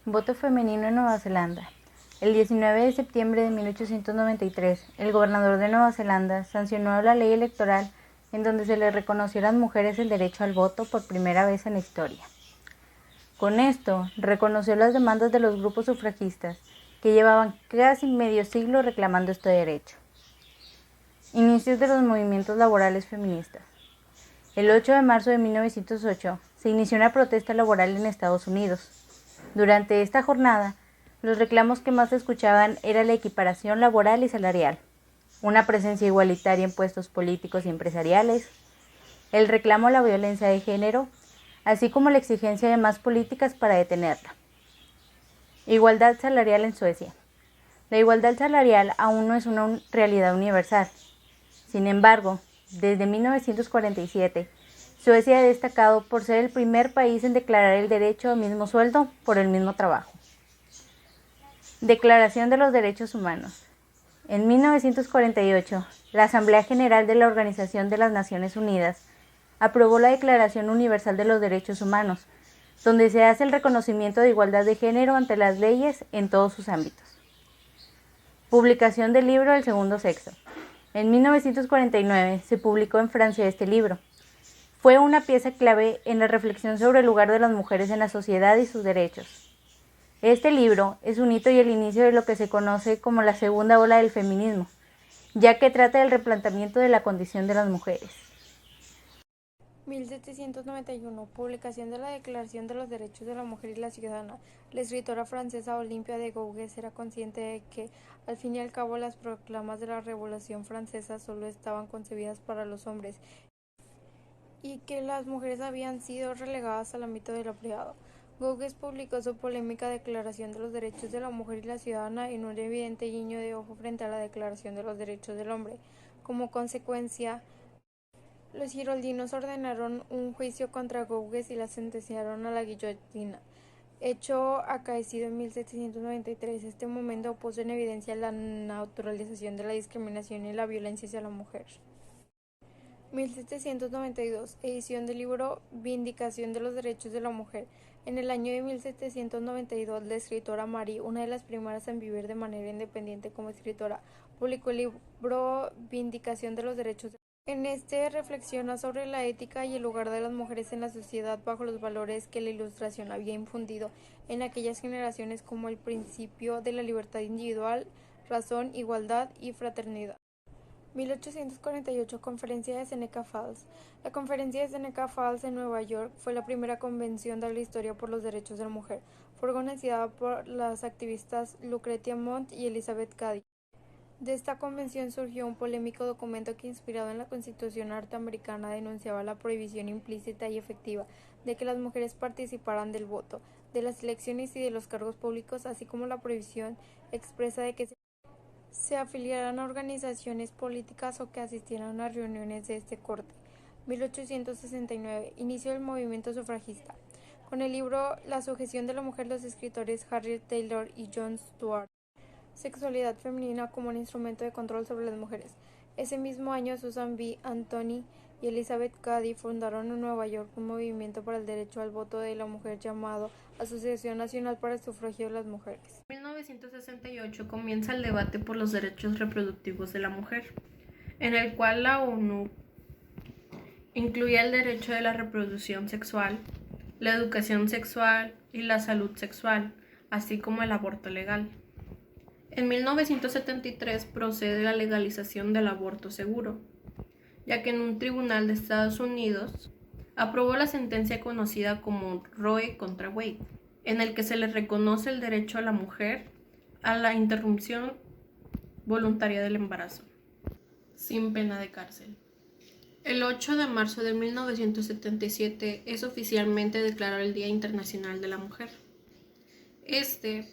Voto femenino en Nueva Zelanda. El 19 de septiembre de 1893, el gobernador de Nueva Zelanda sancionó la ley electoral en donde se le reconoció a las mujeres el derecho al voto por primera vez en la historia. Con esto, reconoció las demandas de los grupos sufragistas, que llevaban casi medio siglo reclamando este derecho. Inicios de los movimientos laborales feministas. El 8 de marzo de 1908 se inició una protesta laboral en Estados Unidos. Durante esta jornada, los reclamos que más se escuchaban era la equiparación laboral y salarial, una presencia igualitaria en puestos políticos y empresariales, el reclamo a la violencia de género, así como la exigencia de más políticas para detenerla. Igualdad salarial en Suecia. La igualdad salarial aún no es una realidad universal. Sin embargo, desde 1947, Suecia ha destacado por ser el primer país en declarar el derecho al mismo sueldo por el mismo trabajo. Declaración de los Derechos Humanos. En 1948, la Asamblea General de la Organización de las Naciones Unidas aprobó la Declaración Universal de los Derechos Humanos, donde se hace el reconocimiento de igualdad de género ante las leyes en todos sus ámbitos. Publicación del libro El Segundo Sexo. En 1949 se publicó en Francia este libro. Fue una pieza clave en la reflexión sobre el lugar de las mujeres en la sociedad y sus derechos. Este libro es un hito y el inicio de lo que se conoce como la segunda ola del feminismo, ya que trata del replanteamiento de la condición de las mujeres. 1791. Publicación de la Declaración de los Derechos de la Mujer y la Ciudadana. La escritora francesa Olympia de Gouges era consciente de que, al fin y al cabo, las proclamas de la Revolución Francesa solo estaban concebidas para los hombres y que las mujeres habían sido relegadas al ámbito de lo privado. Gouges publicó su polémica Declaración de los Derechos de la Mujer y la Ciudadana en un evidente guiño de ojo frente a la Declaración de los Derechos del Hombre. Como consecuencia, los giroldinos ordenaron un juicio contra Gouges y la sentenciaron a la guillotina, hecho acaecido en 1793. Este momento puso en evidencia la naturalización de la discriminación y la violencia hacia la mujer. 1792. Edición del libro Vindicación de los Derechos de la Mujer. En el año de 1792, la escritora Marie, una de las primeras en vivir de manera independiente como escritora, publicó el libro Vindicación de los Derechos de la Mujer. En este reflexiona sobre la ética y el lugar de las mujeres en la sociedad bajo los valores que la Ilustración había infundido en aquellas generaciones, como el principio de la libertad individual, razón, igualdad y fraternidad. 1848. Conferencia de Seneca Falls. La Conferencia de Seneca Falls en Nueva York fue la primera convención de la historia por los derechos de la mujer. Fue organizada por las activistas Lucretia Mott y Elizabeth Cady. De esta convención surgió un polémico documento que, inspirado en la Constitución norteamericana, denunciaba la prohibición implícita y efectiva de que las mujeres participaran del voto, de las elecciones y de los cargos públicos, así como la prohibición expresa de que se afiliaran a organizaciones políticas o que asistieran a reuniones de este corte. 1869. Inicio del movimiento sufragista. Con el libro La sujeción de la mujer, los escritores Harriet Taylor y John Stuart. Sexualidad femenina como un instrumento de control sobre las mujeres. Ese mismo año, Susan B. Anthony y Elizabeth Cady fundaron en Nueva York un movimiento para el derecho al voto de la mujer llamado Asociación Nacional para el Sufragio de las Mujeres. En 1968 comienza el debate por los derechos reproductivos de la mujer, en el cual la ONU incluía el derecho de la reproducción sexual, la educación sexual y la salud sexual, así como el aborto legal. En 1973 procede la legalización del aborto seguro, ya que en un tribunal de Estados Unidos aprobó la sentencia conocida como Roe contra Wade, en el que se le reconoce el derecho a la mujer a la interrupción voluntaria del embarazo, sin pena de cárcel. El 8 de marzo de 1977 es oficialmente declarado el Día Internacional de la Mujer.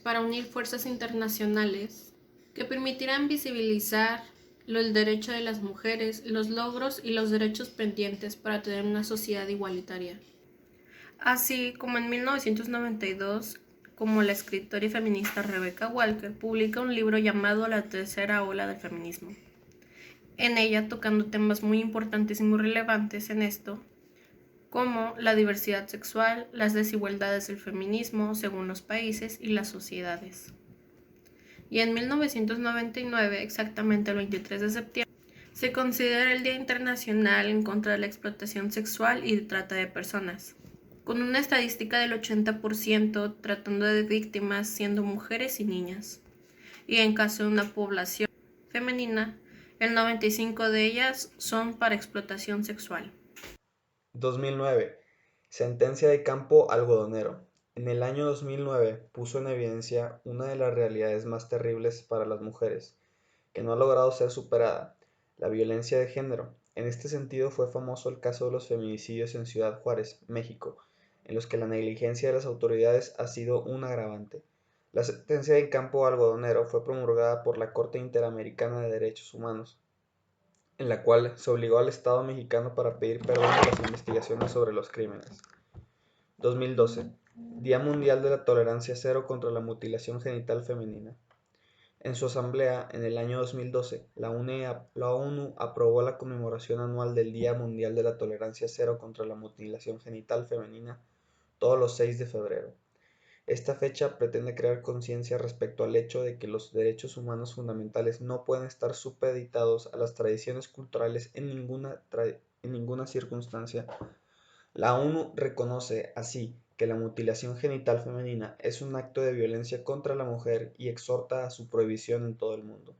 Para unir fuerzas internacionales que permitirán visibilizar el derecho de las mujeres, los logros y los derechos pendientes para tener una sociedad igualitaria. Así como en 1992, como la escritora y feminista Rebecca Walker publica un libro llamado La tercera ola del feminismo. En ella, tocando temas muy importantes y muy relevantes en esto, como la diversidad sexual, las desigualdades del feminismo según los países y las sociedades. Y en 1999, exactamente el 23 de septiembre, se considera el Día Internacional en contra de la explotación sexual y de trata de personas, con una estadística del 80% tratando de víctimas siendo mujeres y niñas, y en caso de una población femenina, el 95% de ellas son para explotación sexual. 2009. Sentencia de campo algodonero. En el año 2009 puso en evidencia una de las realidades más terribles para las mujeres, que no ha logrado ser superada, la violencia de género. En este sentido fue famoso el caso de los feminicidios en Ciudad Juárez, México, en los que la negligencia de las autoridades ha sido un agravante. La sentencia de campo algodonero fue promulgada por la Corte Interamericana de Derechos Humanos, en la cual se obligó al Estado mexicano para pedir perdón por las investigaciones sobre los crímenes. 2012. Día Mundial de la Tolerancia Cero contra la Mutilación Genital Femenina. En su asamblea, en el año 2012, la ONU aprobó la conmemoración anual del Día Mundial de la Tolerancia Cero contra la Mutilación Genital Femenina todos los 6 de febrero. Esta fecha pretende crear conciencia respecto al hecho de que los derechos humanos fundamentales no pueden estar supeditados a las tradiciones culturales en ninguna circunstancia. La ONU reconoce así que la mutilación genital femenina es un acto de violencia contra la mujer y exhorta a su prohibición en todo el mundo.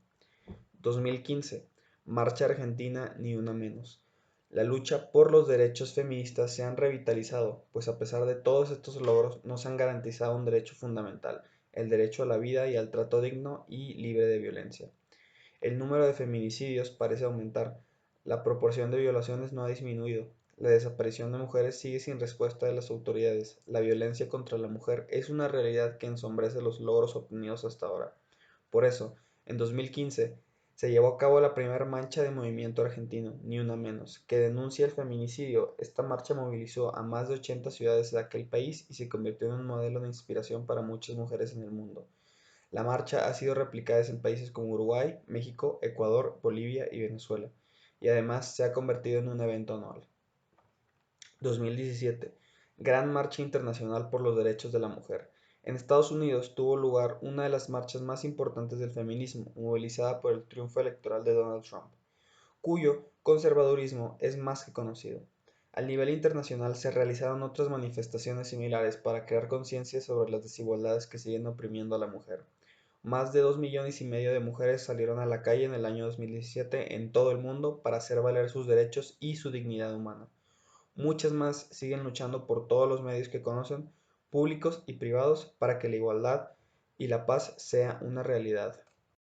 2015. Marcha Argentina Ni Una Menos. La lucha por los derechos feministas se han revitalizado, pues a pesar de todos estos logros no se han garantizado un derecho fundamental, el derecho a la vida y al trato digno y libre de violencia. El número de feminicidios parece aumentar, la proporción de violaciones no ha disminuido, la desaparición de mujeres sigue sin respuesta de las autoridades, la violencia contra la mujer es una realidad que ensombrece los logros obtenidos hasta ahora. Por eso, en 2015, se llevó a cabo la primera marcha de movimiento argentino, Ni Una Menos, que denuncia el feminicidio. Esta marcha movilizó a más de 80 ciudades de aquel país y se convirtió en un modelo de inspiración para muchas mujeres en el mundo. La marcha ha sido replicada en países como Uruguay, México, Ecuador, Bolivia y Venezuela, y además se ha convertido en un evento anual. 2017. Gran Marcha Internacional por los Derechos de la Mujer. En Estados Unidos tuvo lugar una de las marchas más importantes del feminismo, movilizada por el triunfo electoral de Donald Trump, cuyo conservadurismo es más que conocido. A nivel internacional se realizaron otras manifestaciones similares para crear conciencia sobre las desigualdades que siguen oprimiendo a la mujer. Más de 2,5 millones de mujeres salieron a la calle en el año 2017 en todo el mundo para hacer valer sus derechos y su dignidad humana. Muchas más siguen luchando por todos los medios que conocen, públicos y privados, para que la igualdad y la paz sea una realidad.